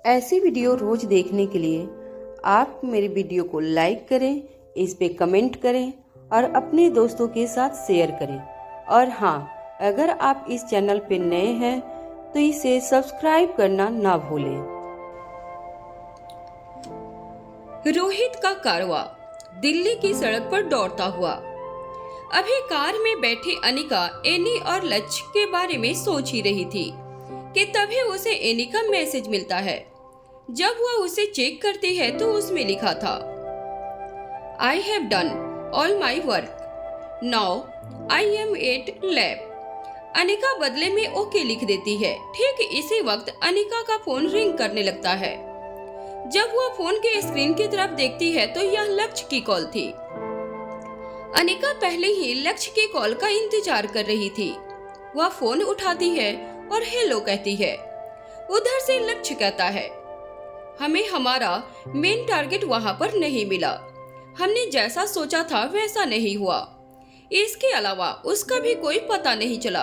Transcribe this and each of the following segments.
ऐसी वीडियो रोज देखने के लिए आप मेरे वीडियो को लाइक करें, इस पे कमेंट करें और अपने दोस्तों के साथ शेयर करें। और हाँ, अगर आप इस चैनल पे नए हैं तो इसे सब्सक्राइब करना ना भूलें। रोहित का कारवां दिल्ली की सड़क पर दौड़ता हुआ। अभी कार में बैठी अनिका एनी और लक्ष्य के बारे में सोच ही रही थी कि तभी उसे एनी का मैसेज मिलता है। जब वह उसे चेक करती है तो उसमें लिखा था, I have done all my work, now I am at lab. Anika बदले में ओके लिख देती है। ठीक इसी वक्त अनिका का फोन रिंग करने लगता है। जब वह फोन के स्क्रीन की तरफ देखती है तो यह लक्ष्य की कॉल थी। अनिका पहले ही लक्ष्य की कॉल का इंतजार कर रही थी। वह फोन उठाती है और हेलो कहती है। उधर से लक्ष्य कहता है, हमें हमारा मेन टारगेट वहां पर नहीं मिला। हमने जैसा सोचा था वैसा नहीं हुआ। इसके अलावा उसका भी कोई पता नहीं चला।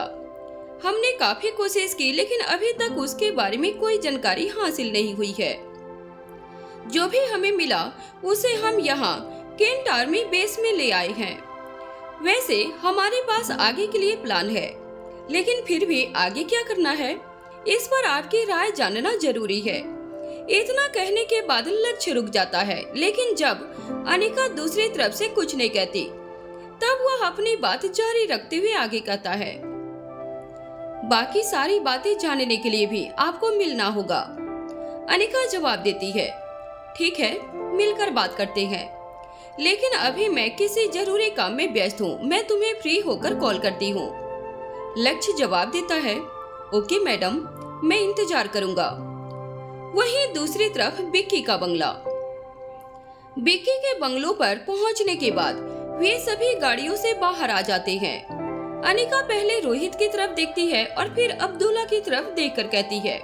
हमने काफी कोशिश की लेकिन अभी तक उसके बारे में कोई जानकारी हासिल नहीं हुई है। जो भी हमें मिला उसे हम यहाँ केंट आर्मी बेस में ले आए हैं। वैसे हमारे पास आगे के लिए प्लान है, लेकिन फिर भी आगे क्या करना है इस पर आपकी राय जानना जरूरी है। इतना कहने के बाद लक्ष्य रुक जाता है, लेकिन जब अनिका दूसरी तरफ से कुछ नहीं कहती तब वह अपनी बात जारी रखते हुए आगे कहता है, बाकी सारी बातें जानने के लिए भी आपको मिलना होगा। अनिका जवाब देती है, ठीक है, मिलकर बात करते हैं, लेकिन अभी मैं किसी जरूरी काम में व्यस्त हूँ। मैं तुम्हें फ्री होकर कॉल करती हूँ। लक्ष्य जवाब देता है, ओके मैडम, मैं इंतजार करूंगा। वहीं दूसरी तरफ बिक्की का बंगला। बिक्की के बंगलों पर पहुंचने के बाद वे सभी गाड़ियों से बाहर आ जाते हैं। अनिका पहले रोहित की तरफ देखती है और फिर अब्दुल्ला की तरफ देखकर कहती है,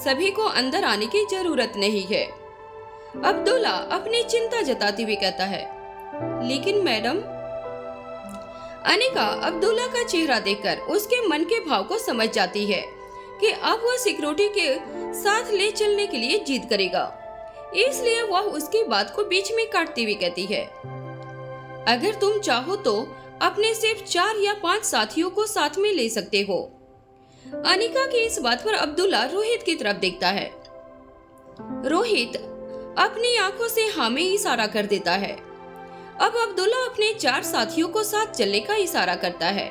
सभी को अंदर आने की जरूरत नहीं है। अब्दुल्ला अपनी चिंता जताते हुए कहता है, लेकिन मैडम। अनिका अब्दुल्ला का चेहरा देखकर उसके मन के भाव को समझ जाती है कि अब वह सिक्योरिटी के साथ ले चलने के लिए जिद करेगा। इसलिए वह उसकी बात को बीच में काटती हुई कहती है, अगर तुम चाहो तो अपने सिर्फ 4 या 5 साथियों को साथ में ले सकते हो। अनिका की इस बात पर अब्दुल्ला रोहित की तरफ देखता है। रोहित अपनी आंखों से हाँ में इशारा कर देता है। अब अब्दुल्ला अपने 4 साथियों को साथ चलने का इशारा करता है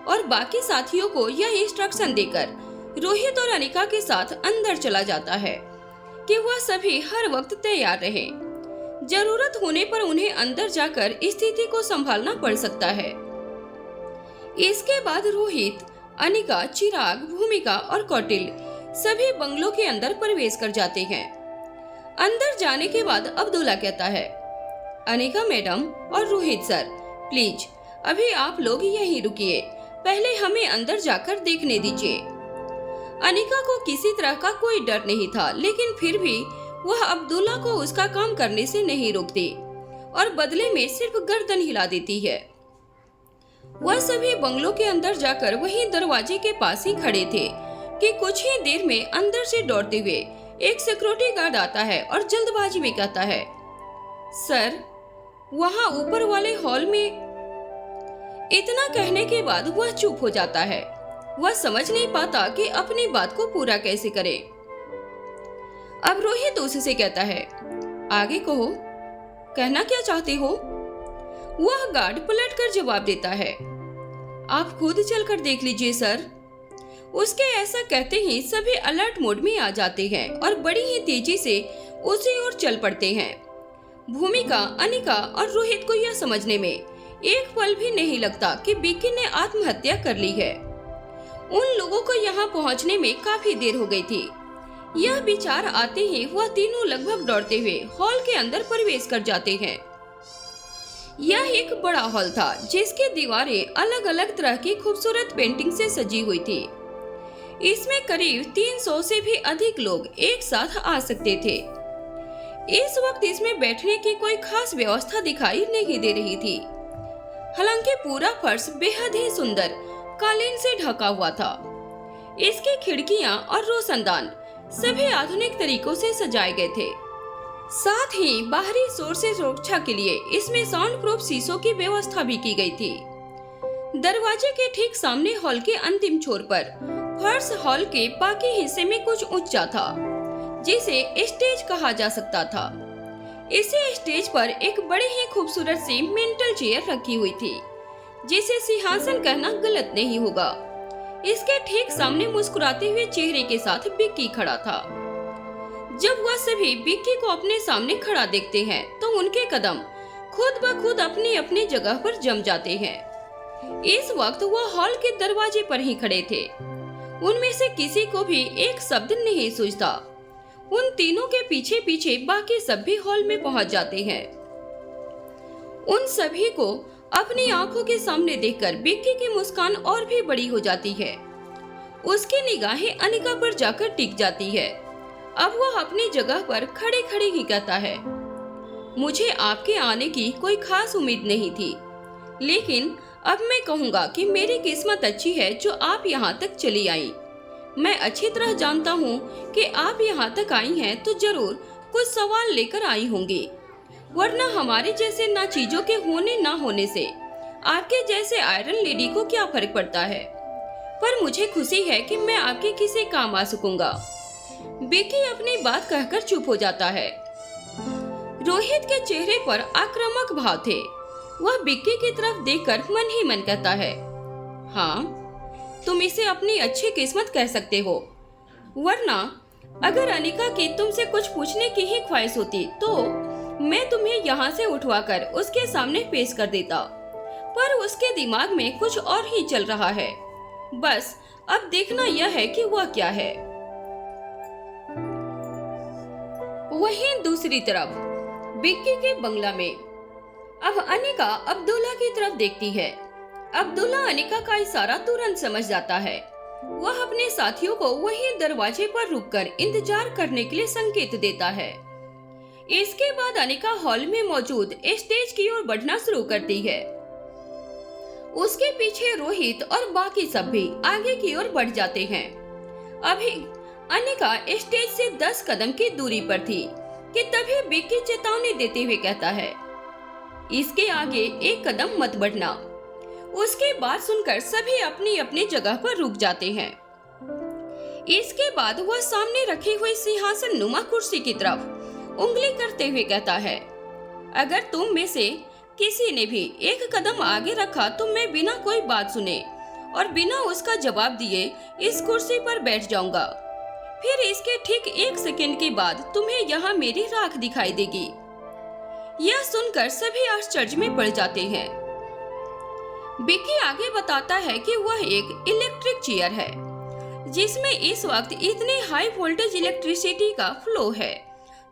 और बाकी साथियों को यह इंस्ट्रक्शन देकर रोहित और अनिका के साथ अंदर चला जाता है कि वह सभी हर वक्त तैयार रहे। जरूरत होने पर उन्हें अंदर जाकर स्थिति को संभालना पड़ सकता है। इसके बाद रोहित, अनिका, चिराग, भूमिका और कौटिल्य सभी बंगलों के अंदर प्रवेश कर जाते हैं। अंदर जाने के बाद अब्दुल्ला कहता है, अनिका मैडम और रोहित सर, प्लीज अभी आप लोग यहीं रुकिए, पहले हमें अंदर जाकर देखने दीजिए। अनिका को किसी तरह का कोई डर नहीं था, लेकिन फिर भी वह अब्दुल्ला को उसका काम करने से नहीं रोकती और बदले में सिर्फ गर्दन हिला देती है। वह सभी बंगलों के अंदर जाकर वहीं दरवाजे के पास ही खड़े थे कि कुछ ही देर में अंदर से दौड़ते हुए एक सिक्योरिटी गार्ड आता है और जल्दबाजी में कहता है, सर, वहां ऊपर वाले हॉल में। इतना कहने के बाद वह चुप हो जाता है। वह समझ नहीं पाता कि अपनी बात को पूरा कैसे करे। अब रोहित उससे कहता है, आगे कहो, कहना क्या चाहते हो? वह गार्ड पलटकर जवाब देता है, आप खुद चलकर देख लीजिए सर। उसके ऐसा कहते ही सभी अलर्ट मोड में आ जाते हैं और बड़ी ही तेजी से उसी ओर चल पड़ते हैं। भूमिका, अनिका और रोहित को यह समझने में एक पल भी नहीं लगता कि बिक्की ने आत्महत्या कर ली है। उन लोगों को यहाँ पहुँचने में काफी देर हो गई थी। यह विचार आते ही वह तीनों लगभग दौड़ते हुए हॉल के अंदर प्रवेश कर जाते हैं। यह एक बड़ा हॉल था जिसकी दीवारें अलग अलग तरह की खूबसूरत पेंटिंग से सजी हुई थी। इसमें करीब 300 से भी अधिक लोग एक साथ आ सकते थे। इस वक्त इसमें बैठने की कोई खास व्यवस्था दिखाई नहीं दे रही थी। हालांकि पूरा फर्श बेहद ही सुंदर कालीन से ढका हुआ था। इसकी खिड़कियां और रोशनदान सभी आधुनिक तरीकों से सजाए गए थे। साथ ही बाहरी शोर से सुरक्षा के लिए इसमें साउंड प्रूफ शीशों की व्यवस्था भी की गई थी। दरवाजे के ठीक सामने हॉल के अंतिम छोर पर फर्श हॉल के बाकी हिस्से में कुछ ऊंचा था, जिसे स्टेज कहा जा सकता था। इसी स्टेज पर एक बड़ी ही खूबसूरत सी मेंटल चेयर रखी हुई थी, जिसे सिंहासन कहना गलत नहीं होगा। इसके ठीक सामने मुस्कुराते हुए चेहरे के साथ बिक्की खड़ा था। जब वह सभी बिक्की को अपने सामने खड़ा देखते हैं तो उनके कदम खुद ब खुद अपनी अपनी जगह पर जम जाते हैं। इस वक्त वह हॉल के दरवाजे पर ही खड़े थे। उनमें से किसी को भी एक शब्द नहीं सूझता। उन तीनों के पीछे पीछे बाकी सब भी हॉल में पहुंच जाते हैं। उन सभी को अपनी आंखों के सामने देखकर बिक्की की मुस्कान और भी बड़ी हो जाती है। उसकी निगाहें अनिका पर जाकर टिक जाती है। अब वह अपनी जगह पर खड़े खड़े ही कहता है, मुझे आपके आने की कोई खास उम्मीद नहीं थी, लेकिन अब मैं कहूँगा कि मेरी किस्मत अच्छी है जो आप यहाँ तक चली आई। मैं अच्छी तरह जानता हूँ कि आप यहाँ तक आई हैं तो जरूर कुछ सवाल लेकर आई होंगी, वरना हमारे जैसे ना चीजों के होने ना होने से आपके जैसे आयरन लेडी को क्या फर्क पड़ता है। पर मुझे खुशी है कि मैं आपके किसी काम आ सकूंगा। बिक्की अपनी बात कहकर चुप हो जाता है। रोहित के चेहरे पर आक्रामक भाव थे। वह बिक्की की तरफ देखकर मन ही मन कहता है, हाँ, तुम इसे अपनी अच्छी किस्मत कह सकते हो, वरना अगर अनिका की तुमसे कुछ पूछने की ही ख्वाहिश होती तो मैं तुम्हें यहाँ से उठवाकर उसके सामने पेश कर देता। पर उसके दिमाग में कुछ और ही चल रहा है। बस अब देखना यह है कि वह क्या है। वहीं दूसरी तरफ बिक्की के बंगला में अब अनिका अब्दुल्ला की तरफ देखती है। अब्दुल्ला अनिका का इशारा तुरंत समझ जाता है। वह अपने साथियों को वहीं दरवाजे पर रुककर इंतजार करने के लिए संकेत देता है। इसके बाद अनिका हॉल में मौजूद स्टेज की ओर बढ़ना शुरू करती है। उसके पीछे रोहित और बाकी सब भी आगे की ओर बढ़ जाते हैं। अभी अनिका स्टेज से 10 कदम की दूरी पर थी कि तभी बिक्की चेतावनी देते हुए कहता है, इसके आगे एक कदम मत बढ़ना। उसकी बात सुनकर सभी अपनी अपनी जगह पर रुक जाते हैं। इसके बाद वह सामने रखी हुई सिंहासन नुमा कुर्सी की तरफ उंगली करते हुए कहता है, अगर तुम में से किसी ने भी एक कदम आगे रखा तो मैं बिना कोई बात सुने और बिना उसका जवाब दिए इस कुर्सी पर बैठ जाऊंगा। फिर इसके ठीक 1 सेकंड के बाद तुम्हें यहाँ मेरी राख दिखाई देगी। यह सुनकर सभी आश्चर्य में पड़ जाते हैं। बिक्की आगे बताता है कि वह एक इलेक्ट्रिक चेयर है, जिसमें इस वक्त इतनी हाई वोल्टेज इलेक्ट्रिसिटी का फ्लो है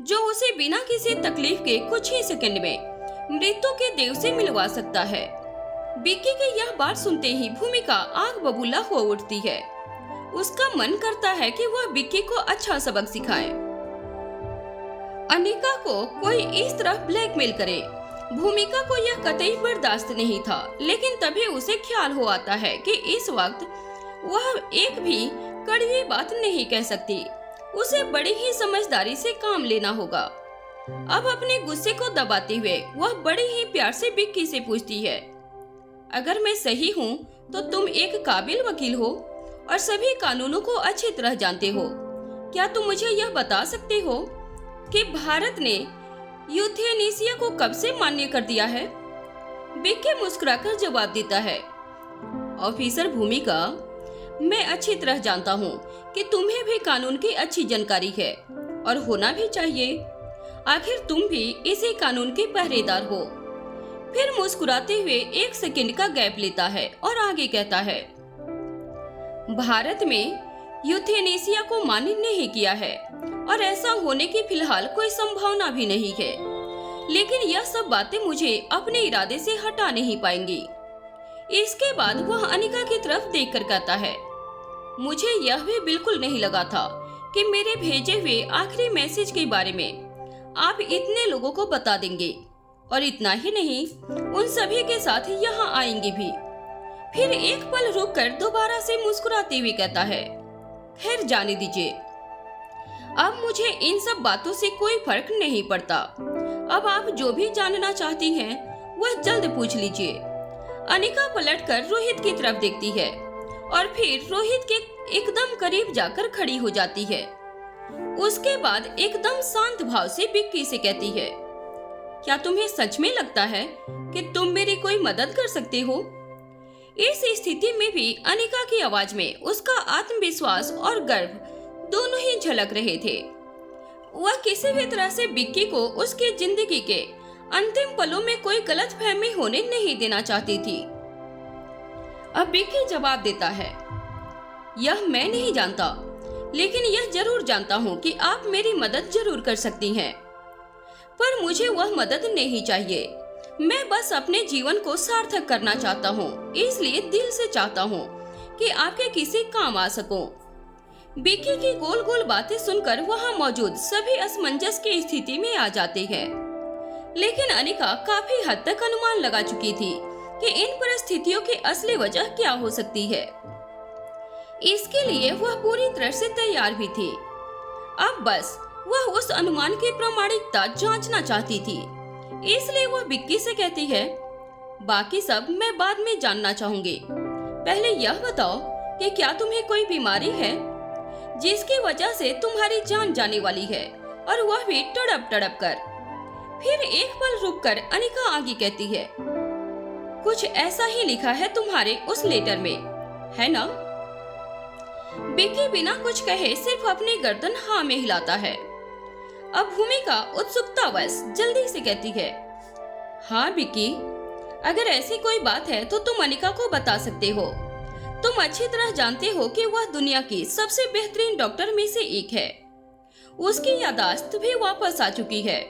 जो उसे बिना किसी तकलीफ के कुछ ही सेकंड में मृत्यु के देव से मिलवा सकता है। बिक्की की यह बात सुनते ही भूमिका आग बबूला हो उठती है। उसका मन करता है कि वह बिक्की को अच्छा सबक सिखाए। अनिका को कोई इस तरह ब्लैकमेल करे, भूमिका को यह कतई बर्दाश्त नहीं था। लेकिन तभी उसे ख्याल हो आता है कि इस वक्त वह एक भी कड़वी बात नहीं कह सकती। उसे बड़ी ही समझदारी से काम लेना होगा। अब अपने गुस्से को दबाते हुए वह बड़े ही प्यार से बिक्की से पूछती है, अगर मैं सही हूँ तो तुम एक काबिल वकील हो और सभी कानूनों को अच्छी तरह जानते हो। क्या तुम मुझे यह बता सकते हो कि भारत ने यूथेनेसिया को कब से मान्य कर दिया है? बिक्की मुस्कुराकर जवाब देता है, ऑफिसर भूमिका, मैं अच्छी तरह जानता हूँ कि तुम्हें भी कानून की अच्छी जानकारी है और होना भी चाहिए। आखिर तुम भी इसी कानून के पहरेदार हो। फिर मुस्कुराते हुए 1 सेकंड का गैप लेता है और आगे कहता है, भारत में यूथेनेसिया को मान्य नहीं किया है और ऐसा होने की फिलहाल कोई संभावना भी नहीं है। लेकिन यह सब बातें मुझे अपने इरादे से हटा नहीं पाएंगी। इसके बाद वह अनिका की तरफ देखकर कहता है, मुझे यह भी बिल्कुल नहीं लगा था कि मेरे भेजे हुए आखिरी मैसेज के बारे में आप इतने लोगों को बता देंगे, और इतना ही नहीं, उन सभी के साथ यहाँ आएंगे भी। फिर एक पल रुककर दोबारा से मुस्कुराते हुए कहता है, खैर जाने दीजिए। अब मुझे इन सब बातों से कोई फर्क नहीं पड़ता। अब आप जो भी जानना चाहती हैं वह जल्द पूछ लीजिए। अनिका पलटकर रोहित की तरफ देखती है और फिर रोहित के एकदम करीब जाकर खड़ी हो जाती है। उसके बाद एकदम शांत भाव से बिक्की से कहती है, क्या तुम्हें सच में लगता है कि तुम मेरी कोई मदद कर सकते हो? इस स्थिति में भी अनिका की आवाज में उसका आत्मविश्वास और गर्व दोनों ही झलक रहे थे। वह किसी भी तरह से बिक्की को उसकी जिंदगी के अंतिम पलों में कोई गलतफहमी होने नहीं देना चाहती थी। अब बिक्की जवाब देता है, यह मैं नहीं जानता, लेकिन यह जरूर जानता हूँ कि आप मेरी मदद जरूर कर सकती हैं। पर मुझे वह मदद नहीं चाहिए। मैं बस अपने जीवन को सार्थक करना चाहता हूँ, इसलिए दिल से चाहता हूँ कि आपके किसी काम आ सकूं। बिक्की की गोल गोल बातें सुनकर वहाँ मौजूद सभी असमंजस की स्थिति में आ जाते हैं। लेकिन अनिका काफी हद तक अनुमान लगा चुकी थी कि इन परिस्थितियों की असली वजह क्या हो सकती है। इसके लिए वह पूरी तरह से तैयार भी थी। अब बस वह उस अनुमान की प्रामाणिकता जांचना चाहती थी। इसलिए वह बिक्की से कहती है, बाकी सब मैं बाद में जानना चाहूंगी। पहले यह बताओ कि क्या तुम्हें कोई बीमारी है जिसकी वजह से तुम्हारी जान जाने वाली है, और वह भी तड़प तड़प कर। फिर एक पल रुककर अनिका आगे कहती है, कुछ ऐसा ही लिखा है तुम्हारे उस लेटर में, है ना? बिक्की बिना कुछ कहे सिर्फ अपनी गर्दन हाँ में हिलाता है। अब भूमिका उत्सुकतावश जल्दी से कहती है, हाँ बिक्की, अगर ऐसी कोई बात है तो तुम अनिका को बता सकते हो। तुम अच्छी तरह जानते हो कि वह दुनिया की सबसे बेहतरीन डॉक्टर में से एक है। उसकी याददाश्त भी वापस आ चुकी है।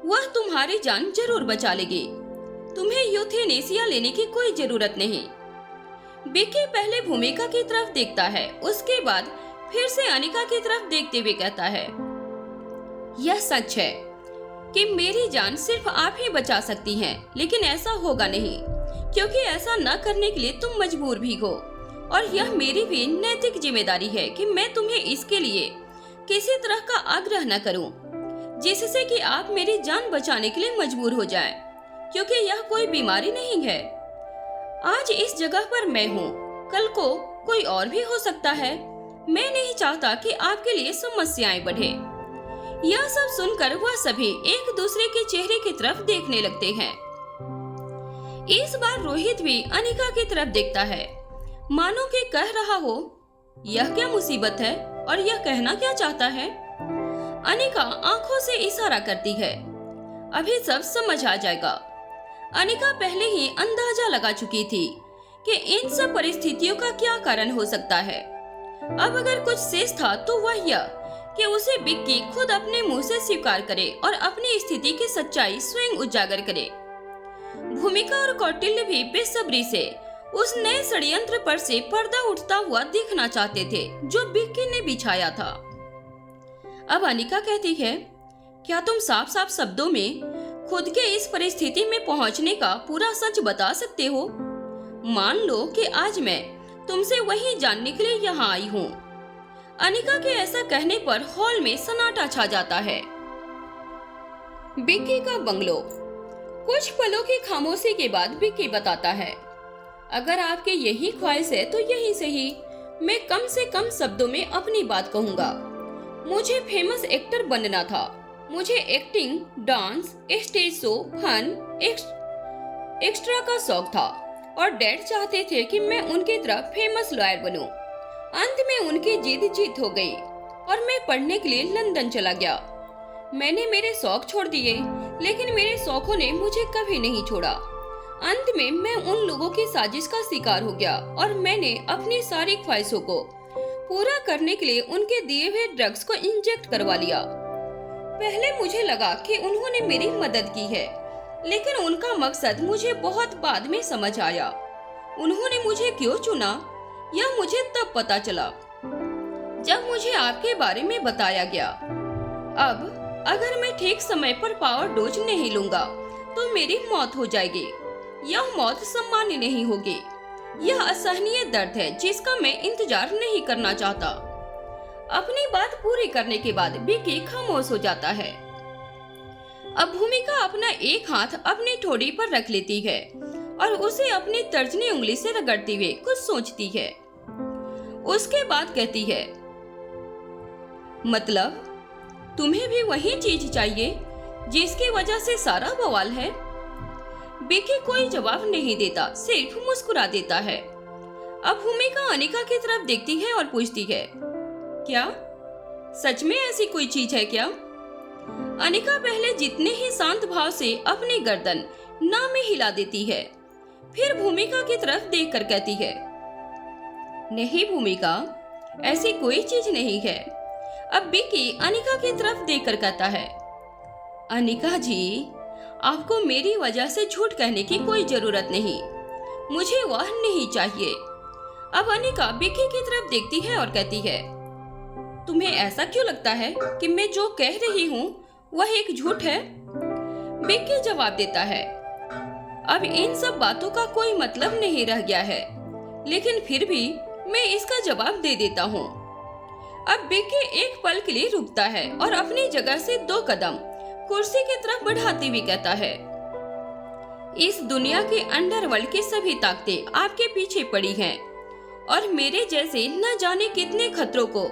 वह तुम्हारी जान जरूर बचा लेगी। तुम्हें यूथेनेसिया लेने की कोई जरूरत नहीं। बिक्की पहले भूमिका की तरफ देखता है, उसके बाद फिर से अनिका की तरफ देखते हुए कहता है, यह सच है कि मेरी जान सिर्फ आप ही बचा सकती हैं, लेकिन ऐसा होगा नहीं, क्योंकि ऐसा न करने के लिए तुम मजबूर भी हो, और यह मेरी भी नैतिक जिम्मेदारी है कि मैं तुम्हें इसके लिए किसी तरह का आग्रह न करूं, जिससे कि आप मेरी जान बचाने के लिए मजबूर हो जाएं, क्योंकि यह कोई बीमारी नहीं है। आज इस जगह पर मैं हूँ, कल को कोई और भी हो सकता है। मैं नहीं चाहता कि आपके लिए समस्याएं बढ़े। यह सब सुनकर वह सभी एक दूसरे के चेहरे की तरफ देखने लगते हैं। इस बार रोहित भी अनिका की तरफ देखता है, मानो कि कह रहा हो, यह क्या मुसीबत है और यह कहना क्या चाहता है। अनिका आंखों से इशारा करती है, अभी सब समझ आ जाएगा। अनिका पहले ही अंदाजा लगा चुकी थी कि इन सब परिस्थितियों का क्या कारण हो सकता है। अब अगर कुछ शेष था तो वह यह कि उसे बिक्की खुद अपने मुंह से स्वीकार करे और अपनी स्थिति की सच्चाई स्वयं उजागर करे। भूमिका और कौटिल्य भी बेसब्री से उस नए षड्यंत्र पर से पर्दा उठता हुआ देखना चाहते थे जो बिक्की ने बिछाया था। अब अनिका कहती है, क्या तुम साफ साफ शब्दों में खुद के इस परिस्थिति में पहुंचने का पूरा सच बता सकते हो? मान लो कि आज मैं तुमसे वही जानने के लिए यहाँ आई हूँ। अनिका के ऐसा कहने पर हॉल में सन्नाटा छा जाता है। बिक्की का बंगलो। कुछ पलों की खामोशी के बाद बिक्की बताता है, अगर आपके यही ख्वाहिश है तो यही सही। मैं कम से कम शब्दों में अपनी बात कहूँगा। मुझे फेमस एक्टर बनना था। मुझे acting, dance, stage show, fun, extra का शौक था, और डैड चाहते थे कि मैं उनकी तरह फेमस लॉयर बनूं। अंत में उनकी जिद जीत हो गई और मैं पढ़ने के लिए लंदन चला गया। मैंने मेरे शौक छोड़ दिए, लेकिन मेरे शौकों ने मुझे कभी नहीं छोड़ा। अंत में मैं उन लोगों की साजिश का शिकार हो गया और मैंने अपनी सारी ख्वाहिशों को पूरा करने के लिए उनके दिए हुए ड्रग्स को इंजेक्ट करवा लिया। पहले मुझे लगा कि उन्होंने मेरी मदद की है, लेकिन उनका मकसद मुझे बहुत बाद में समझ आया। उन्होंने मुझे क्यों चुना यह मुझे तब पता चला जब मुझे आपके बारे में बताया गया। अब अगर मैं ठीक समय पर पावर डोज नहीं लूंगा तो मेरी मौत हो जाएगी। यह मौत सामान्य नहीं होगी। यह असहनीय दर्द है जिसका मैं इंतजार नहीं करना चाहता। अपनी बात पूरी करने के बाद बिक्की खामोश हो जाता है। अब भूमिका अपना एक हाथ अपनी ठोड़ी पर रख लेती है और उसे अपनी तर्जनी उंगली से रगड़ते हुए कुछ सोचती है। उसके बाद कहती है, मतलब तुम्हें भी वही चीज चाहिए जिसकी वजह से सारा बवाल है? बिक्की कोई जवाब नहीं देता, सिर्फ मुस्कुरा देता है। अब भूमिका अनिका की तरफ देखती है और पूछती है, क्या सच में ऐसी कोई चीज है क्या? अनिका पहले जितने ही शांत भाव से अपनी गर्दन ना में हिला देती है, फिर भूमिका की तरफ देखकर कहती है, नहीं भूमिका, ऐसी कोई चीज नहीं है। अब बिक्की अनिका की तरफ देखकर कहता है, अनिका जी, आपको मेरी वजह से झूठ कहने की कोई जरूरत नहीं, मुझे वह नहीं चाहिए। अब अनिका बिक्की की तरफ देखती है और कहती है, तुम्हें ऐसा क्यों लगता है कि मैं जो कह रही हूँ वह एक झूठ है? बिक्की जवाब देता है, अब इन सब बातों का कोई मतलब नहीं रह गया है, लेकिन फिर भी मैं इसका जवाब दे देता हूँ। अब बिक्की एक पल के लिए रुकता है और अपनी जगह से 2 कदम कुर्सी की तरफ बढ़ाते हुए कहता है, इस दुनिया के अंडरवर्ल्ड की सभी ताकतें आपके पीछे पड़ी हैं और मेरे जैसे न जाने कितने खतरों को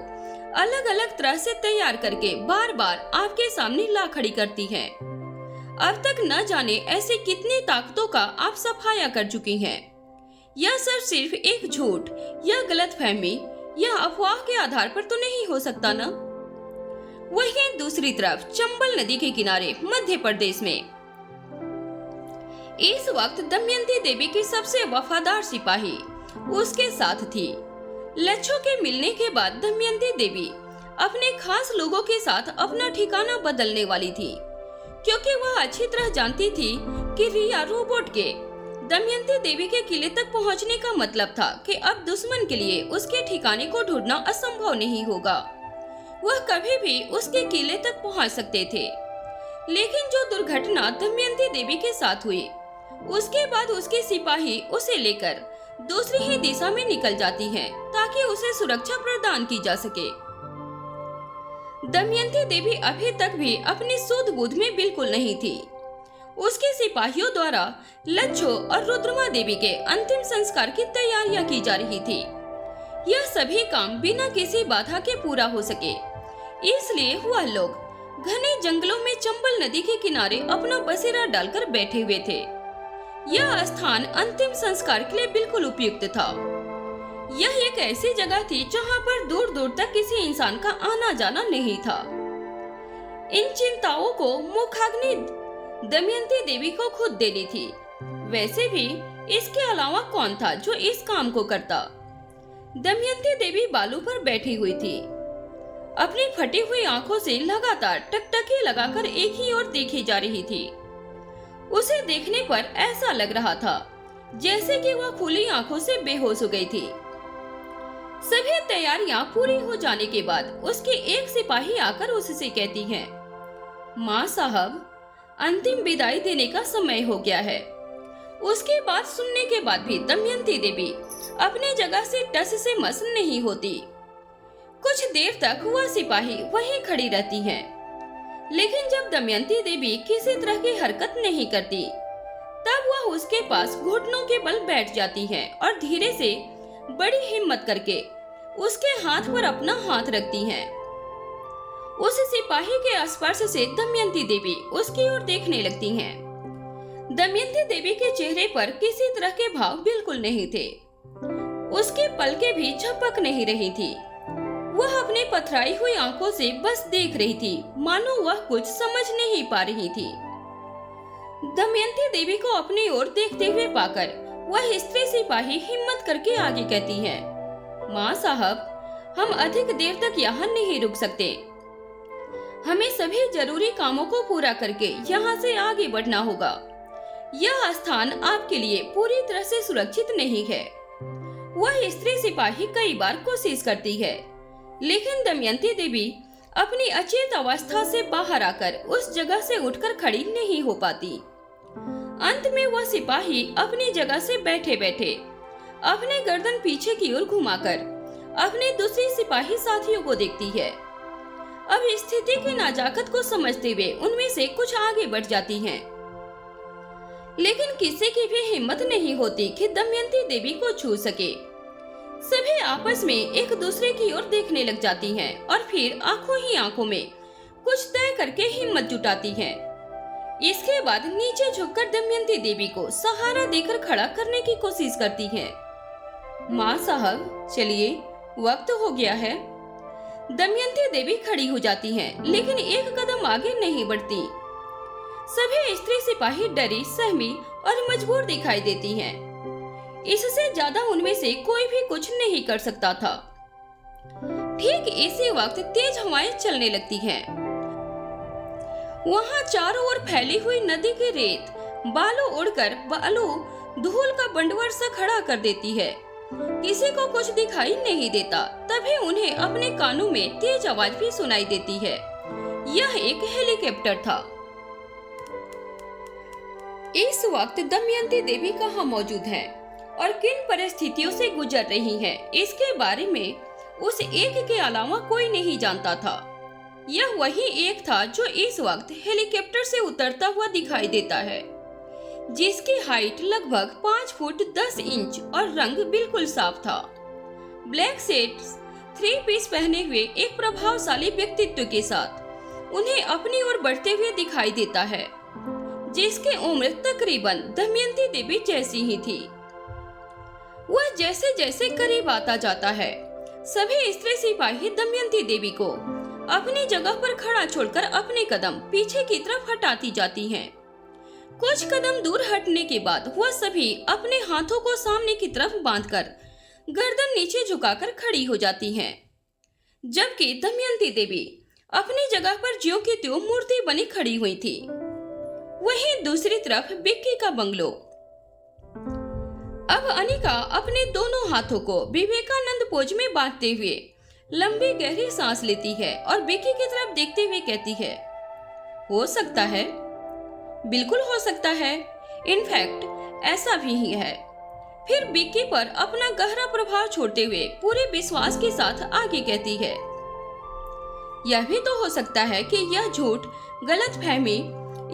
अलग अलग तरह से तैयार करके बार बार आपके सामने ला खड़ी करती हैं। अब तक न जाने ऐसे कितनी ताकतों का आप सफाया कर चुकी हैं। यह सब सिर्फ एक झूठ या गलतफहमी या अफवाह के आधार पर तो नहीं हो सकता ना? वहीं दूसरी तरफ चंबल नदी के किनारे मध्य प्रदेश में इस वक्त दमयंती देवी की सबसे वफादार सिपाही उसके साथ थी। लच्छो के मिलने के बाद दमयंती देवी अपने खास लोगों के साथ अपना ठिकाना बदलने वाली थी, क्योंकि वह अच्छी तरह जानती थी कि रिया रोबोट के दमयंती देवी के किले तक पहुंचने का मतलब था कि अब दुश्मन के लिए उसके ठिकाने को ढूंढना असंभव नहीं होगा। वह कभी भी उसके किले तक पहुंच सकते थे। लेकिन जो दुर्घटना दमयंती देवी के साथ हुई, उसके बाद उसके सिपाही उसे लेकर दूसरी ही दिशा में निकल जाती हैं ताकि उसे सुरक्षा प्रदान की जा सके। दमयंती देवी अभी तक भी अपनी सूझ बूझ में बिल्कुल नहीं थी। उसके सिपाहियों द्वारा लच्छो और रुद्रमा देवी के अंतिम संस्कार की तैयारियां की जा रही थी। यह सभी काम बिना किसी बाधा के पूरा हो सके, इसलिए वह लोग घने जंगलों में चंबल नदी के किनारे अपना बसेरा डालकर बैठे हुए थे। यह स्थान अंतिम संस्कार के लिए बिल्कुल उपयुक्त था। यह एक ऐसी जगह थी जहां पर दूर दूर तक किसी इंसान का आना जाना नहीं था। इन चिंताओं को मुखाग्नि दमयंती देवी को खुद देनी थी। वैसे भी इसके अलावा कौन था जो इस काम को करता? दमयंती देवी बालू पर बैठी हुई थी। अपनी फटी हुई आंखों से लगातार टकटकी लगाकर एक ही ओर देखी जा रही थी। उसे देखने पर ऐसा लग रहा था जैसे कि वह खुली आंखों से बेहोश हो गई थी। सभी तैयारियां पूरी हो जाने के बाद उसकी एक सिपाही आकर उससे कहती है, माँ साहब, अंतिम विदाई देने का समय हो गया है। उसकी बात सुनने के बाद भी दमयंती देवी अपनी जगह से टस से मस नहीं होती। कुछ देर तक वह सिपाही वहीं खड़ी रहती है, लेकिन जब दमयंती देवी किसी तरह की हरकत नहीं करती, तब वह उसके पास घुटनों के बल बैठ जाती है और धीरे से बड़ी हिम्मत करके उसके हाथ पर अपना हाथ रखती है। उस सिपाही के स्पर्श से दमयंती देवी उसकी ओर देखने लगती हैं। दमयंती देवी के चेहरे पर किसी तरह के भाव बिल्कुल नहीं थे। उसकी पलकें भी झपक नहीं रही थी। वह अपनी पथराई हुई आंखों से बस देख रही थी, मानो वह कुछ समझ नहीं पा रही थी। दमयंती देवी को अपनी ओर देखते हुए पाकर वह स्त्री सिपाही हिम्मत करके आगे कहती है, माँ साहब, हम अधिक देर तक यहाँ नहीं रुक सकते। हमें सभी जरूरी कामों को पूरा करके यहाँ से आगे बढ़ना होगा। यह स्थान आपके लिए पूरी तरह से सुरक्षित नहीं है। वह स्त्री सिपाही कई बार कोशिश करती है, लेकिन दमयंती देवी अपनी अचेत अवस्था से बाहर आकर उस जगह से उठकर खड़ी नहीं हो पाती। अंत में वह सिपाही अपनी जगह से बैठे बैठे अपने गर्दन पीछे की ओर घुमाकर अपने दूसरे सिपाही साथियों को देखती है। अब स्थिति की नाजाकत को समझते हुए उनमें से कुछ आगे बढ़ जाती हैं। लेकिन किसी की भी हिम्मत नहीं होती कि दमयंती देवी को छू सके। सभी आपस में एक दूसरे की ओर देखने लग जाती हैं और फिर आंखों ही आंखों में कुछ तय करके हिम्मत जुटाती हैं। इसके बाद नीचे झुककर दमयंती देवी को सहारा देकर खड़ा करने की कोशिश करती हैं। माँ साहब, चलिए, वक्त हो गया है। दमयंती देवी खड़ी हो जाती हैं, लेकिन एक कदम आगे नहीं बढ़ती। सभी स्त्री सिपाही डरी, सहमी और मजबूर दिखाई देती हैं। इससे ज्यादा उनमें से कोई भी कुछ नहीं कर सकता था। ठीक इसी वक्त तेज हवाएं चलने लगती हैं। वहां चारों ओर फैली हुई नदी की रेत बालू उड़कर बालू धूल का बंडवार सा खड़ा कर देती है। किसी को कुछ दिखाई नहीं देता। तभी उन्हें अपने कानों में तेज आवाज भी सुनाई देती है। यह एक हेलीकॉप्टर था। इस वक्त दमयंती देवी कहाँ मौजूद हैं और किन परिस्थितियों से गुजर रही हैं, इसके बारे में उस एक के अलावा कोई नहीं जानता था। यह वही एक था जो इस वक्त हेलीकॉप्टर से उतरता हुआ दिखाई देता है, जिसकी हाइट लगभग 5 फुट 10 इंच और रंग बिल्कुल साफ था। ब्लैक सेट 3 पीस पहने हुए एक प्रभावशाली व्यक्तित्व के साथ उन्हें अपनी ओर बढ़ते हुए दिखाई देता है, जिसकी उम्र तकरीबन दमयंती देवी जैसी ही थी। वह जैसे जैसे करीब आता जाता है, सभी स्त्री सिपाही दमयंती देवी को अपनी जगह पर खड़ा छोड़कर अपने कदम पीछे की तरफ हटाती जाती हैं। कुछ कदम दूर हटने के बाद वह सभी अपने हाथों को सामने की तरफ बांधकर गर्दन नीचे झुकाकर खड़ी हो जाती हैं, जबकि दमयंती देवी अपनी जगह पर ज्यों की त्यों मूर्ति बनी खड़ी हुई थी। वहीं दूसरी तरफ बिक्की का बंगलो। अब अनिका अपने दोनों हाथों को विवेकानंद पोज में बांधते हुए लंबी गहरी सांस लेती है और बिक्की की तरफ देखते हुए कहती है, हो सकता है, बिल्कुल हो सकता है, इनफैक्ट ऐसा भी ही है। फिर बिक्की पर अपना गहरा प्रभाव छोड़ते हुए पूरे विश्वास के साथ आगे कहती है, यह भी तो हो सकता है कि यह झूठ, गलतफहमी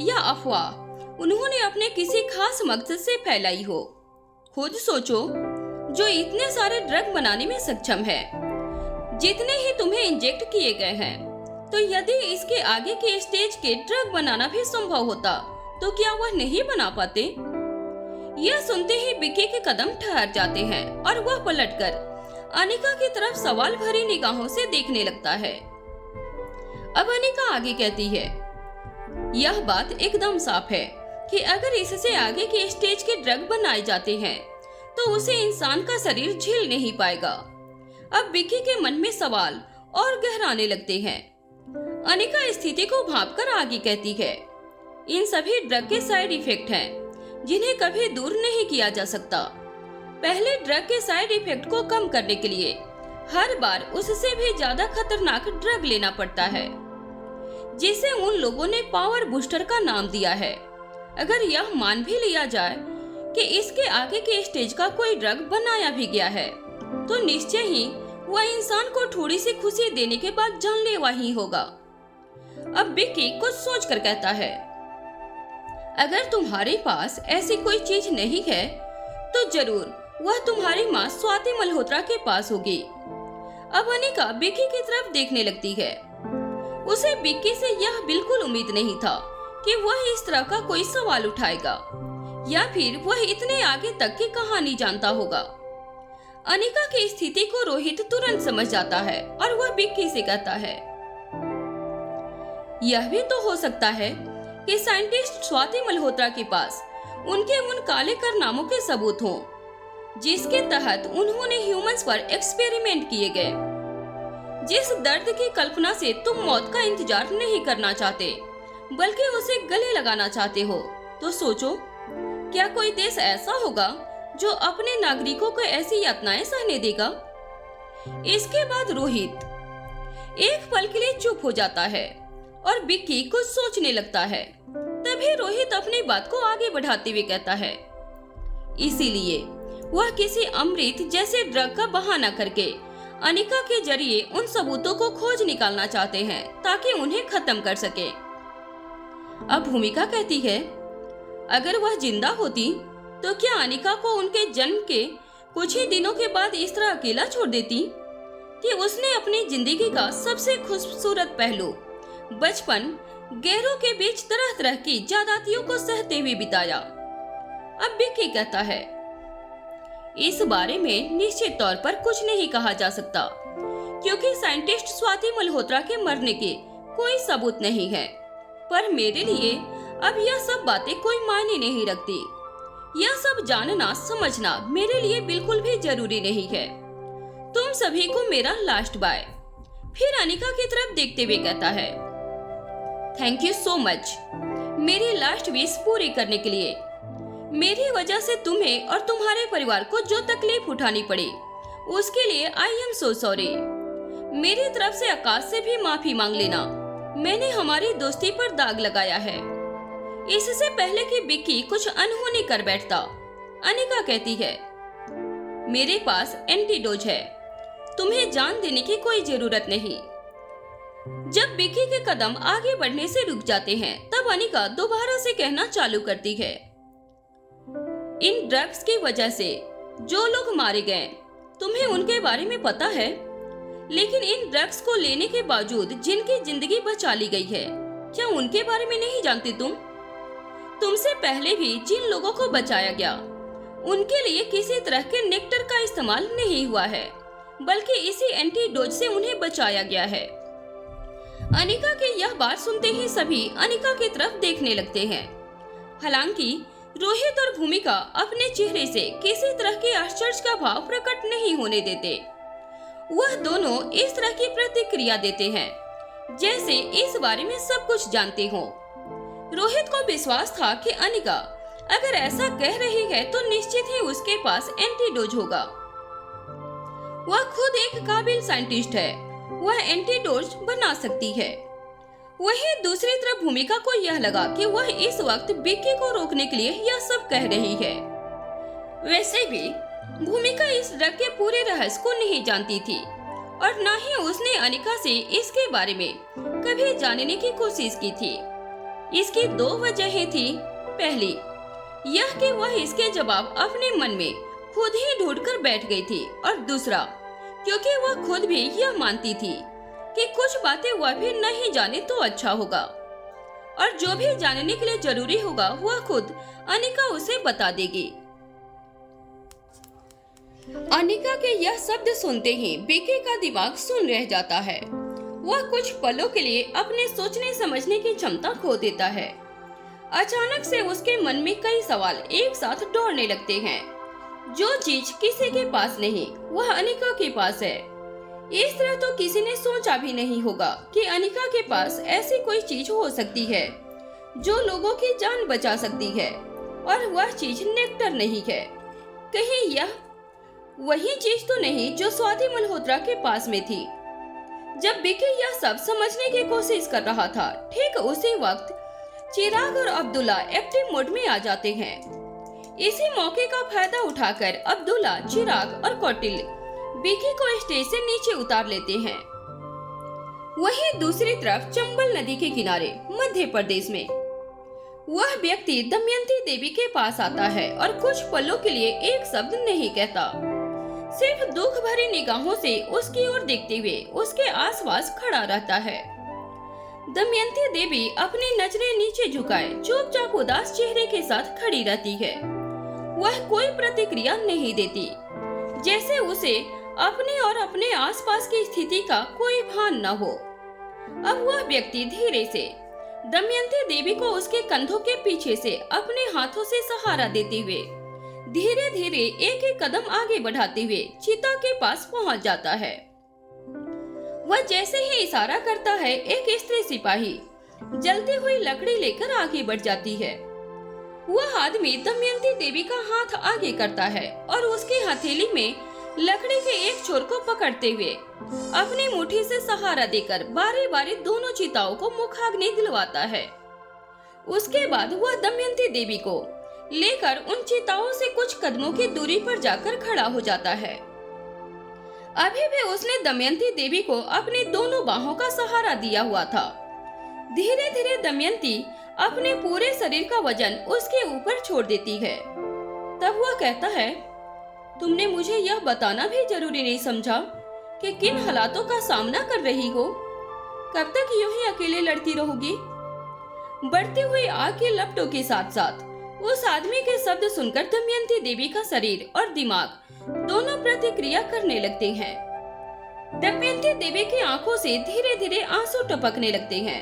या अफवाह उन्होंने अपने किसी खास मकसद से फैलाई हो। खुद सोचो, जो इतने सारे ड्रग बनाने में सक्षम है, जितने ही तुम्हें इंजेक्ट किए गए हैं, तो यदि इसके आगे के स्टेज के ड्रग बनाना भी संभव होता तो क्या वह नहीं बना पाते? यह सुनते ही बिक्की के कदम ठहर जाते हैं और वह पलटकर अनिका की तरफ सवाल भरी निगाहों से देखने लगता है। अब अनिका आगे कहती है, यह बात एकदम साफ है कि अगर इससे आगे के स्टेज के ड्रग बनाए जाते हैं तो उसे इंसान का शरीर झेल नहीं पाएगा। अब बिक्की के मन में सवाल और गहराने लगते हैं। अनिका स्थिति को भांपकर आगे कहती है, इन सभी ड्रग के साइड इफेक्ट हैं, जिन्हें कभी दूर नहीं किया जा सकता। पहले ड्रग के साइड इफेक्ट को कम करने के लिए हर बार उससे भी ज्यादा खतरनाक ड्रग लेना पड़ता है, जिसे उन लोगों ने पावर बूस्टर का नाम दिया है। अगर यह मान भी लिया जाए कि इसके आगे के स्टेज का कोई ड्रग बनाया भी गया है, तो निश्चय ही वह इंसान को थोड़ी सी खुशी देने के बाद जानलेवा ही होगा। अब बिक्की कुछ सोचकर कहता है, अगर तुम्हारे पास ऐसी कोई चीज नहीं है तो जरूर वह तुम्हारी माँ स्वाति मल्होत्रा के पास होगी। अब अनिका बिक्की की तरफ देखने लगती है। उसे बिक्की से यह बिल्कुल उम्मीद नहीं था कि वह इस तरह का कोई सवाल उठाएगा या फिर वह इतने आगे तक की कहानी जानता होगा। अनिका की स्थिति को रोहित तुरंत समझ जाता है और वह बिक्की से कहता है, यह भी तो हो सकता है कि साइंटिस्ट स्वाति मल्होत्रा के पास उनके उन काले कारनामों के सबूत हों, जिसके तहत उन्होंने ह्यूमंस पर एक्सपेरिमेंट किए गए। जिस दर्द की कल्पना से तुम मौत का इंतजार नहीं करना चाहते बल्कि उसे गले लगाना चाहते हो, तो सोचो, क्या कोई देश ऐसा होगा जो अपने नागरिकों को ऐसी यातनाएं सहने देगा? इसके बाद रोहित एक पल के लिए चुप हो जाता है और बिक्की कुछ सोचने लगता है। तभी रोहित अपनी बात को आगे बढ़ाते हुए कहता है, इसीलिए वह किसी अमृत जैसे ड्रग का बहाना करके अनिका के जरिए उन सबूतों को खोज निकालना चाहते हैं ताकि उन्हें खत्म कर सके। अब भूमिका कहती है, अगर वह जिंदा होती तो क्या अनिका को उनके जन्म के कुछ ही दिनों के बाद इस तरह अकेला छोड़ देती कि उसने अपनी जिंदगी का सबसे खूबसूरत पहलू बचपन गैरों के बीच तरह तरह की ज्यादतियों को सहते हुए बिताया। अब विक्की कहता है, इस बारे में निश्चित तौर पर कुछ नहीं कहा जा सकता क्योंकि साइंटिस्ट स्वाति मल्होत्रा के मरने के कोई सबूत नहीं है, पर मेरे लिए अब यह सब बातें कोई मायने नहीं रखती। यह सब जानना समझना मेरे लिए बिल्कुल भी जरूरी नहीं है। तुम सभी को मेरा लास्ट बाय। फिर अनिका की तरफ देखते हुए कहता है, थैंक यू सो मच मेरी लास्ट विश पूरी करने के लिए। मेरी वजह से तुम्हें और तुम्हारे परिवार को जो तकलीफ उठानी पड़ी उसके लिए आई एम सो सॉरी। मेरी तरफ से आकाश से भी माफी मांग लेना, मैंने हमारी दोस्ती पर दाग लगाया है। इससे पहले कि विक्की कुछ अनहोनी कर बैठता, अनिका कहती है, मेरे पास एंटीडोज है, तुम्हें जान देने की कोई जरूरत नहीं। जब विक्की के कदम आगे बढ़ने से रुक जाते हैं तब अनिका दोबारा से कहना चालू करती है, इन ड्रग्स की वजह से जो लोग मारे गए तुम्हें उनके बारे में पता है, लेकिन इन ड्रग्स को लेने के बावजूद जिनकी जिंदगी बचा ली गई है क्या उनके बारे में नहीं जानती तुम? तुमसे पहले भी जिन लोगों को बचाया गया उनके लिए किसी तरह के नेक्टर का इस्तेमाल नहीं हुआ है, बल्कि इसी एंटीडोज से उन्हें बचाया गया है। अनिका के यह बात सुनते ही सभी अनिका की तरफ देखने लगते हैं। हालांकि रोहित और भूमिका अपने चेहरे से किसी तरह के आश्चर्य का भाव प्रकट नहीं होने देते। वह दोनों इस तरह की प्रतिक्रिया देते हैं जैसे इस बारे में सब कुछ जानते हो। रोहित को विश्वास था कि अनिका अगर ऐसा कह रही है तो निश्चित ही उसके पास एंटीडोज होगा। वह खुद एक काबिल साइंटिस्ट है, वह एंटीडोज बना सकती है। वहीं दूसरी तरफ भूमिका को यह लगा कि वह इस वक्त विक्की को रोकने के लिए यह सब कह रही है। वैसे भी भूमिका इस ड्रग के पूरे रहस्य को नहीं जानती थी और न ही उसने अनिका से इसके बारे में कभी जानने की कोशिश की थी। इसकी दो वजहें थी। पहली यह कि वह इसके जवाब अपने मन में खुद ही ढूंढकर बैठ गई थी, और दूसरा क्योंकि वह खुद भी यह मानती थी कि कुछ बातें वह भी नहीं जाने तो अच्छा होगा, और जो भी जानने के लिए जरूरी होगा वह खुद अनिका उसे बता देगी। अनिका के यह शब्द सुनते ही विक्की का दिमाग सुन्न रह जाता है। वह कुछ पलों के लिए अपने सोचने समझने की क्षमता खो देता है। अचानक से उसके मन में कई सवाल एक साथ दौड़ने लगते हैं। जो चीज किसी के पास नहीं वह अनिका के पास है। इस तरह तो किसी ने सोचा भी नहीं होगा कि अनिका के पास ऐसी कोई चीज हो सकती है जो लोगों की जान बचा सकती है, और वह चीज नेक्टर नहीं है। कहीं यह वही चीज तो नहीं जो स्वाति मल्होत्रा के पास में थी। जब विक्की यह सब समझने की कोशिश कर रहा था, ठीक उसी वक्त चिराग और अब्दुल्ला एक्टिव मोड में आ जाते हैं। इसी मौके का फायदा उठाकर अब्दुल्ला, चिराग और कौटिल्य विक्की को स्टेज से नीचे उतार लेते हैं। वहीं दूसरी तरफ चंबल नदी के किनारे मध्य प्रदेश में वह व्यक्ति दमयंती देवी के पास आता है और कुछ पलों के लिए एक शब्द नहीं कहता, सिर्फ दुख भरी निगाहों से उसकी ओर देखते हुए उसके आसपास खड़ा रहता है। दमयंती देवी अपनी नजरें नीचे झुकाए चुपचाप उदास चेहरे के साथ खड़ी रहती है। वह कोई प्रतिक्रिया नहीं देती, जैसे उसे अपने और अपने आसपास की स्थिति का कोई भान न हो। अब वह व्यक्ति धीरे से दमयंती देवी को उसके कंधों के पीछे से अपने हाथों से सहारा देते हुए धीरे धीरे एक एक कदम आगे बढ़ाते हुए चिता के पास पहुंच जाता है। वह जैसे ही इशारा करता है, एक स्त्री सिपाही जलती हुई लकड़ी लेकर आगे बढ़ जाती है। वह आदमी दमयंती देवी का हाथ आगे करता है और उसकी हथेली में लकड़ी के एक छोर को पकड़ते हुए अपनी मुट्ठी से सहारा देकर बारी बारी दोनों चिताओं को मुखाग्नि दिलवाता है। उसके बाद वह दमयंती देवी को लेकर उन चिताओं से कुछ कदमों की दूरी पर जाकर खड़ा हो जाता है। अभी भी उसने दमयंती देवी को अपनी दोनों बाहों का सहारा दिया हुआ था। धीरे धीरे दमयंती अपने पूरे शरीर का वजन उसके ऊपर छोड़ देती है। तब वह कहता है, तुमने मुझे यह बताना भी जरूरी नहीं समझा कि किन हालातों का सामना कर रही हो। कब तक यूं ही अकेले लड़ती रहोगी? बढ़ती हुई आग की लपटों के साथ साथ उस आदमी के शब्द सुनकर दमयंती देवी का शरीर और दिमाग दोनों प्रतिक्रिया करने लगते हैं। दमयंती देवी की आंखों से धीरे धीरे आंसू टपकने लगते हैं।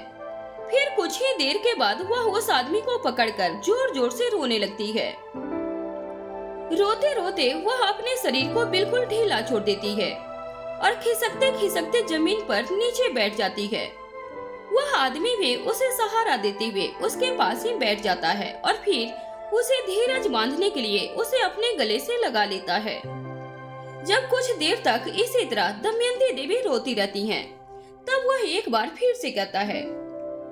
फिर कुछ ही देर के बाद वह उस आदमी को पकड़कर जोर जोर से रोने लगती है। रोते रोते वह अपने शरीर को बिल्कुल ढीला छोड़ देती है और खिसकते खिसकते जमीन पर नीचे बैठ जाती है। वह आदमी भी उसे सहारा देते हुए उसके पास ही बैठ जाता है और फिर उसे धीरज बांधने के लिए उसे अपने गले से लगा लेता है। जब कुछ देर तक इसी तरह दमयंती देवी रोती रहती हैं, तब वह एक बार फिर से कहता है,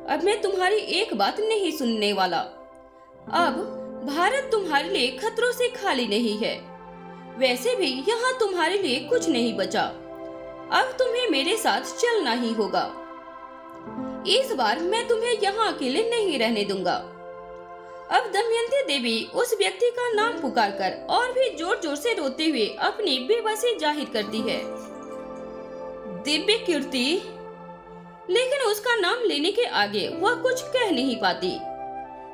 अब मैं तुम्हारी एक बात नहीं सुनने वाला। अब भारत तुम्हारे लिए खतरों से खाली नहीं है। वैसे भी यहाँ तुम्हारे लिए कुछ नहीं बचा। अब तुम्हें मेरे साथ चलना ही होगा। इस बार मैं तुम्हें यहाँ अकेले नहीं रहने दूंगा। अब दमयंती देवी उस व्यक्ति का नाम पुकारकर और भी जोर जोर से रोते हुए अपनी बेबसी जाहिर करती है, दिव्य कीर्ति। लेकिन उसका नाम लेने के आगे वह कुछ कह नहीं पाती।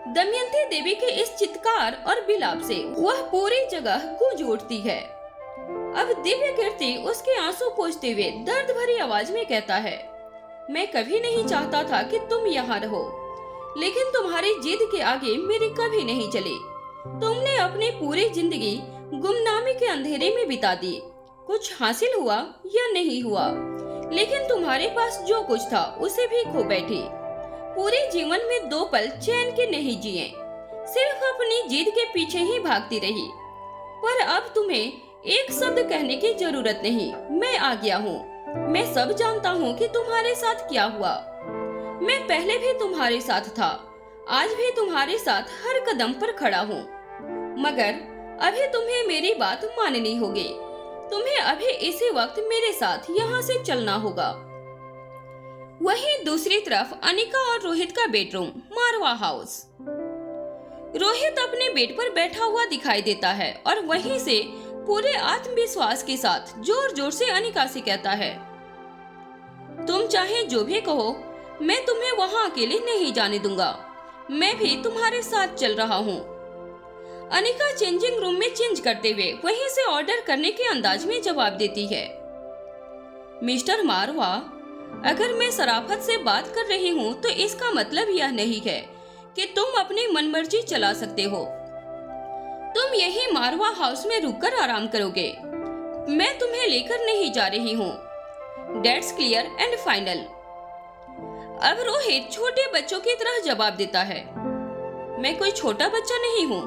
दमयंती देवी के इस चित्कार और विलाप से वह पूरी जगह गूंज उठती है। अब दिव्य कीर्ति उसके आंसू पोंछते हुए दर्द भरी आवाज में कहता है, मैं कभी नहीं चाहता था कि तुम यहाँ रहो, लेकिन तुम्हारी जिद के आगे मेरी कभी नहीं चली। तुमने अपनी पूरी जिंदगी गुमनामी के अंधेरे में बिता दी। कुछ हासिल हुआ या नहीं हुआ, लेकिन तुम्हारे पास जो कुछ था उसे भी खो बैठी। पूरे जीवन में 2 पल चैन के नहीं जिए, सिर्फ अपनी जिद के पीछे ही भागती रही। पर अब तुम्हें एक शब्द कहने की जरूरत नहीं। मैं आ गया हूँ। मैं सब जानता हूँ कि तुम्हारे साथ क्या हुआ। मैं पहले भी तुम्हारे साथ था, आज भी तुम्हारे साथ हर कदम पर खड़ा हूँ। मगर अभी तुम्हें मेरी बात माननी होगी। तुम्हें अभी इसी वक्त मेरे साथ यहाँ से चलना होगा। वहीं दूसरी तरफ अनिका और रोहित का बेडरूम, मारवा हाउस। रोहित अपने बेड पर बैठा हुआ दिखाई देता है और वहीं से पूरे आत्मविश्वास के साथ जोर जोर से अनिका से कहता है, तुम चाहे जो भी कहो, मैं तुम्हें वहां अकेले नहीं जाने दूंगा। मैं भी तुम्हारे साथ चल रहा हूँ। अनिका चेंजिंग रूम में चेंज करते हुए वहीं से ऑर्डर करने के अंदाज में जवाब देती है, मिस्टर मारवा, अगर मैं शराफत से बात कर रही हूँ तो इसका मतलब यह नहीं है कि तुम अपनी मनमर्जी चला सकते हो। तुम यही मारवा हाउस में रुककर आराम करोगे। मैं तुम्हें लेकर नहीं जा रही हूँ। Dates clear and final. अब रोहित छोटे बच्चों की तरह जवाब देता है, मैं कोई छोटा बच्चा नहीं हूँ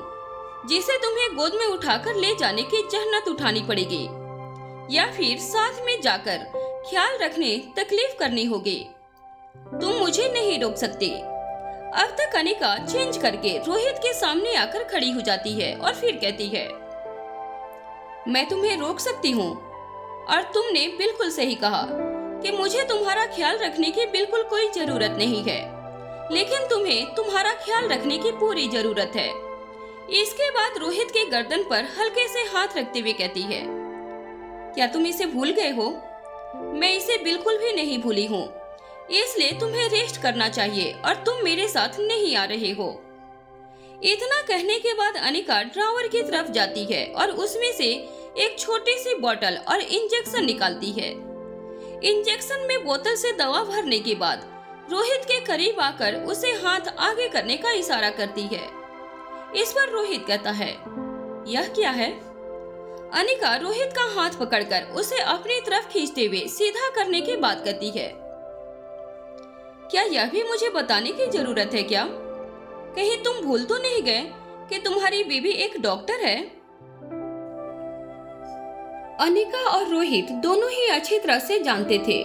जिसे तुम्हें गोद में उठाकर ले जाने की जहन्नत उठानी पड़ेगी या फिर साथ में जाकर ख्याल रखने तकलीफ करनी होगी। तुम मुझे नहीं रोक सकते। अब तक अनिका चेंज करके रोहित के सामने आकर खड़ी हो जाती है और फिर कहती है, मैं तुम्हें रोक सकती हूँ और तुमने बिल्कुल सही कहा कि मुझे तुम्हारा ख्याल रखने की बिल्कुल कोई जरूरत नहीं है, लेकिन तुम्हें तुम्हारा ख्याल रखने की पूरी जरूरत है। इसके बाद रोहित के गर्दन पर हल्के से हाथ रखते हुए कहती है, क्या तुम इसे भूल गए हो? मैं इसे बिल्कुल भी नहीं भूली हूँ, इसलिए तुम्हें रेस्ट करना चाहिए और तुम मेरे साथ नहीं आ रहे हो। इतना कहने के बाद अनिका ड्रॉवर की तरफ जाती है और उसमें से एक छोटी सी बोतल और इंजेक्शन निकालती है। इंजेक्शन में बोतल से दवा भरने के बाद रोहित के करीब आकर उसे हाथ आगे करने का इशारा करती है। इस पर रोहित कहता है, यह क्या है? अनिका रोहित का हाथ पकड़कर उसे अपनी तरफ खींचते हुए सीधा करने की बात करती है। क्या यह भी मुझे बताने की जरूरत है क्या? कहीं तुम भूल तो नहीं गए कि तुम्हारी बीवी एक डॉक्टर है? अनिका और रोहित दोनों ही अच्छी तरह से जानते थे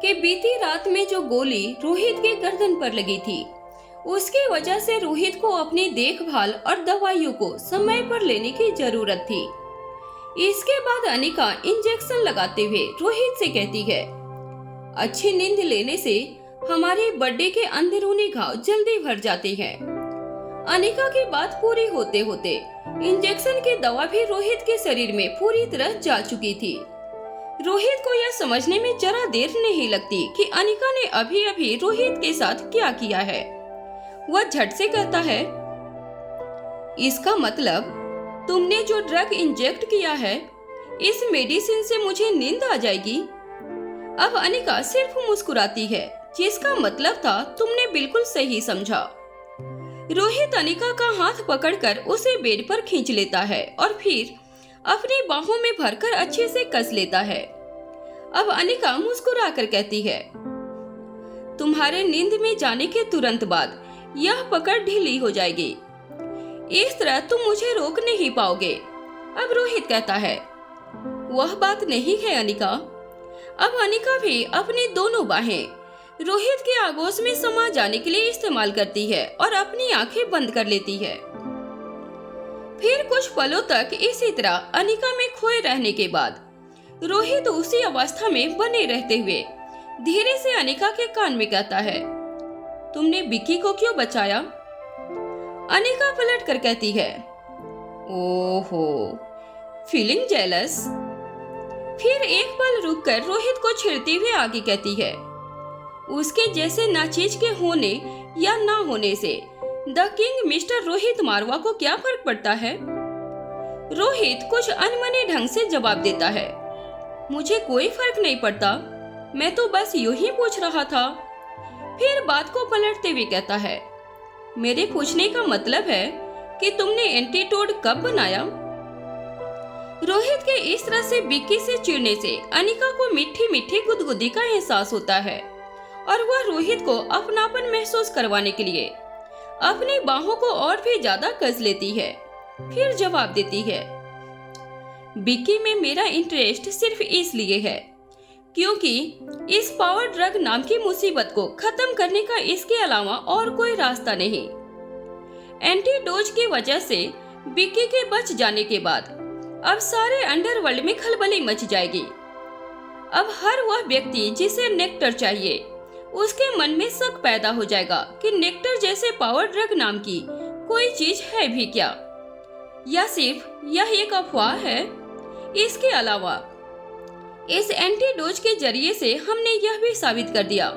कि बीती रात में जो गोली रोहित के गर्दन पर लगी थी, उसकी वजह से रोहित को अपनी देखभाल और दवाइयों को समय पर लेने की जरूरत थी। इसके बाद अनिका इंजेक्शन लगाते हुए रोहित से कहती है, अच्छी नींद लेने से हमारे बर्थडे के अंदरूनी घाव जल्दी भर जाते हैं। अनिका की बात पूरी होते होते इंजेक्शन की दवा भी रोहित के शरीर में पूरी तरह जा चुकी थी। रोहित को यह समझने में जरा देर नहीं लगती कि अनिका ने अभी अभी रोहित के साथ क्या किया है। वह झट से कहता है, इसका मतलब तुमने जो ड्रग इंजेक्ट किया है, इस मेडिसिन से मुझे नींद आ जाएगी। अब अनिका सिर्फ मुस्कुराती है, जिसका मतलब था तुमने बिल्कुल सही समझा। रोहित अनिका का हाथ पकड़कर उसे बेड पर खींच लेता है और फिर अपनी बाहों में भरकर अच्छे से कस लेता है। अब अनिका मुस्कुराकर कहती है, तुम्हारे नींद में जाने के तुरंत बाद यह पकड़ ढीली हो जाएगी। इस तरह तुम मुझे रोक नहीं पाओगे। अब रोहित कहता है, वह बात नहीं है अनिका। अब अनिका भी अपनी दोनों बाहें रोहित के आगोश में समा जाने के लिए इस्तेमाल करती है और अपनी आंखें बंद कर लेती है। फिर कुछ पलों तक इसी तरह अनिका में खोए रहने के बाद रोहित उसी अवस्था में बने रहते हुए धीरे से अनिका के कान में कहता है, तुमने विक्की को क्यों बचाया? अनिका पलट कर कहती है, ओहो, फीलिंग जेलस। फिर एक पल रुककर रोहित को छेड़ते हुए आगे कहती है, उसके जैसे नाचीज के होने या ना होने से द किंग मिस्टर रोहित मारवा को क्या फर्क पड़ता है? रोहित कुछ अनमने ढंग से जवाब देता है, मुझे कोई फर्क नहीं पड़ता, मैं तो बस यूं ही पूछ रहा था। फिर बात को पलटते हुए कहता है, मेरे पूछने का मतलब है कि तुमने एंटीटोड कब बनाया? रोहित के इस तरह से विक्की से चिढ़ने से अनिका को मीठी मीठी गुदगुदी का एहसास होता है और वह रोहित को अपनापन महसूस करवाने के लिए अपनी बाहों को और भी ज्यादा कस लेती है। फिर जवाब देती है, विक्की में मेरा इंटरेस्ट सिर्फ इसलिए है क्योंकि इस पावर ड्रग नाम की मुसीबत को खत्म करने का इसके अलावा और कोई रास्ता नहीं। एंटीडोज की वजह से विक्की के बच जाने के बाद अब सारे अंडरवर्ल्ड में खलबली मच जाएगी। अब हर वह व्यक्ति जिसे नेक्टर चाहिए, उसके मन में शक पैदा हो जाएगा कि नेक्टर जैसे पावर ड्रग नाम की कोई चीज है भी क्या, या सिर्फ यह एक अफवाह है। इसके अलावा इस एंटीडोज के जरिए से हमने यह भी साबित कर दिया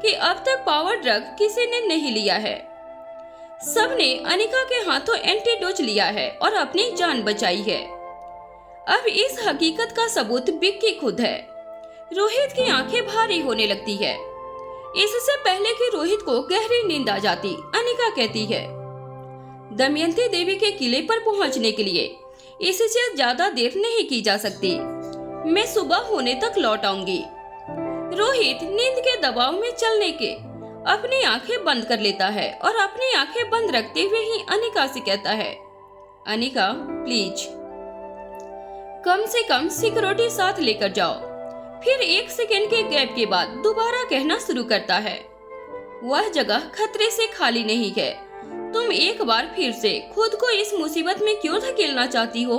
कि अब तक पावर ड्रग किसी ने नहीं लिया है। सबने अनिका के हाथों एंटीडोज लिया है और अपनी जान बचाई है। अब इस हकीकत का सबूत विक्की खुद है। रोहित की आंखें भारी होने लगती है। इससे पहले कि रोहित को गहरी नींद आ जाती, अनिका कहती है, दमयंती देवी के किले पर पहुंचने के लिए इससे ज्यादा देर नहीं की जा सकती। मैं सुबह होने तक लौट आऊंगी। रोहित नींद के दबाव में चलने के अपनी आंखें बंद कर लेता है और अपनी आंखें बंद रखते हुए ही अनिका से कहता है, अनिका प्लीज कम से कम सिक्योरिटी साथ लेकर जाओ। फिर एक सेकेंड के गैप के बाद दोबारा कहना शुरू करता है, वह जगह खतरे से खाली नहीं है। तुम एक बार फिर से खुद को इस मुसीबत में क्यों धकेलना चाहती हो?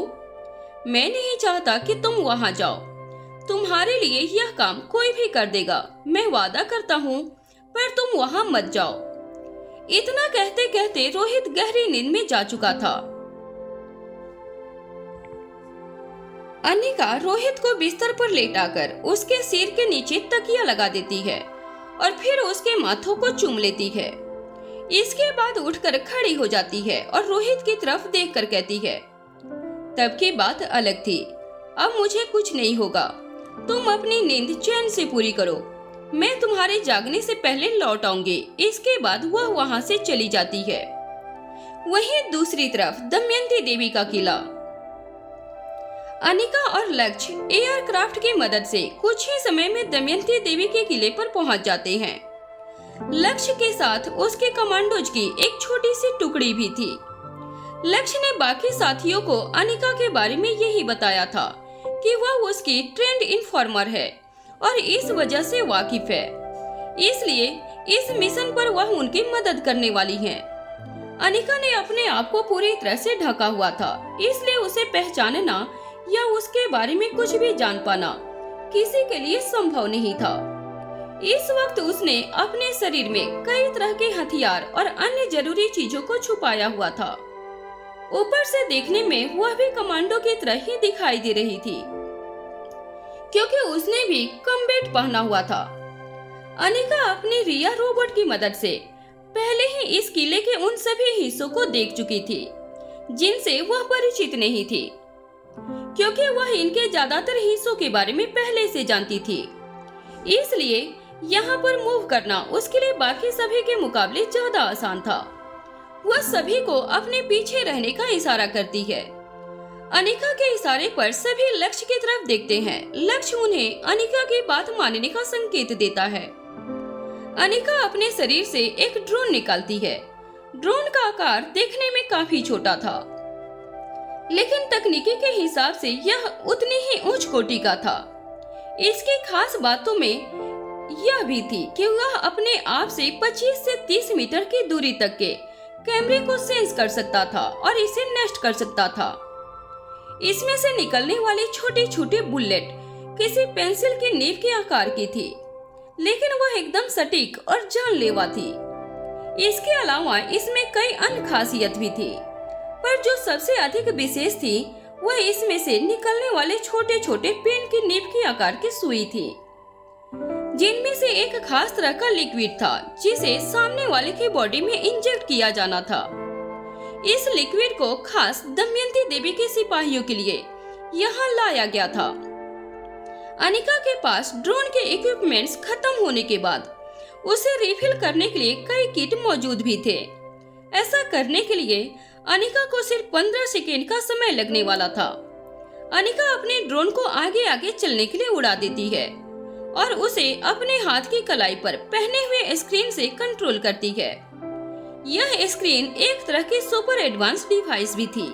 मैं नहीं चाहता कि तुम वहां जाओ। तुम्हारे लिए यह काम कोई भी कर देगा, मैं वादा करता हूँ, पर तुम वहां मत जाओ। इतना कहते कहते रोहित गहरी नींद में जा चुका था। अनिका रोहित को बिस्तर पर लेटाकर उसके सिर के नीचे तकिया लगा देती है और फिर उसके माथों को चूम लेती है। इसके बाद उठकर खड़ी हो जाती है और रोहित की तरफ देखकर कहती है, तब की बात अलग थी, अब मुझे कुछ नहीं होगा। तुम अपनी नींद चैन से पूरी करो, मैं तुम्हारे जागने से पहले लौट आऊंगी। इसके बाद वह वहां से चली जाती है। वहीं दूसरी तरफ दमयंती देवी का किला। अनिका और लक्ष्य एयरक्राफ्ट की मदद से कुछ ही समय में दमयंती देवी के किले पर पहुंच जाते हैं। लक्ष्य के साथ उसके कमांडोज की एक छोटी सी टुकड़ी भी थी। लक्ष्य ने बाकी साथियों को अनिका के बारे में यही बताया था कि वह उसकी ट्रेंड इन्फॉर्मर है और इस वजह से वाकिफ है, इसलिए इस मिशन पर वह उनकी मदद करने वाली हैं। अनिका ने अपने आप को पूरी तरह से ढका हुआ था, इसलिए उसे पहचानना या उसके बारे में कुछ भी जान पाना किसी के लिए संभव नहीं था। इस वक्त उसने अपने शरीर में कई तरह के हथियार और अन्य जरूरी चीजों को छुपाया हुआ था। ऊपर से देखने में वह भी कमांडो की तरह ही दिखाई दे रही थी, क्योंकि उसने भी कम्बैट पहना हुआ था। अनिका अपनी रिया रोबोट की मदद से पहले ही इस किले के उन सभी हिस्सों को देख चुकी थी जिनसे वह परिचित नहीं थी, क्योंकि वह इनके ज्यादातर हिस्सों के बारे में पहले से जानती थी। इसलिए यहाँ पर मूव करना उसके लिए बाकी सभी के मुकाबले ज्यादा आसान था। वह सभी को अपने पीछे रहने का इशारा करती है। अनिका के इशारे पर सभी लक्ष्य की तरफ देखते हैं। लक्ष्य उन्हें अनिका की बात मानने का संकेत देता है। अनिका अपने शरीर से एक ड्रोन निकालती है। ड्रोन का आकार देखने में काफी छोटा था, लेकिन तकनीकी के हिसाब से यह उतनी ही उच्च कोटि का था। इसकी खास बातों में यह भी थी कि वह अपने आप से 25 से 30 मीटर की दूरी तक के कैमरे को सेंस कर सकता था और इसे नष्ट कर सकता था। इसमें से निकलने वाली छोटी छोटी बुलेट किसी पेंसिल की नीब के आकार की थी, लेकिन वह एकदम सटीक और जानलेवा थी। इसके अलावा इसमें कई अन्य खासियत भी थी, पर जो सबसे अधिक विशेष थी वह इसमें से निकलने वाले छोटे छोटे पेन की नीब के आकार की सुई थी, जिनमें से एक खास तरह का लिक्विड था जिसे सामने वाले की बॉडी में इंजेक्ट किया जाना था। इस लिक्विड को खास दमयंती देवी के सिपाहियों के लिए यहाँ लाया गया था। अनिका के पास ड्रोन के इक्विपमेंट्स खत्म होने के बाद उसे रिफिल करने के लिए कई किट मौजूद भी थे। ऐसा करने के लिए अनिका को सिर्फ 15 सेकेंड का समय लगने वाला था। अनिका अपने ड्रोन को आगे आगे चलने के लिए उड़ा देती है और उसे अपने हाथ की कलाई पर पहने हुए स्क्रीन से कंट्रोल करती है। यह स्क्रीन एक तरह की सुपर एडवांस डिवाइस भी थी।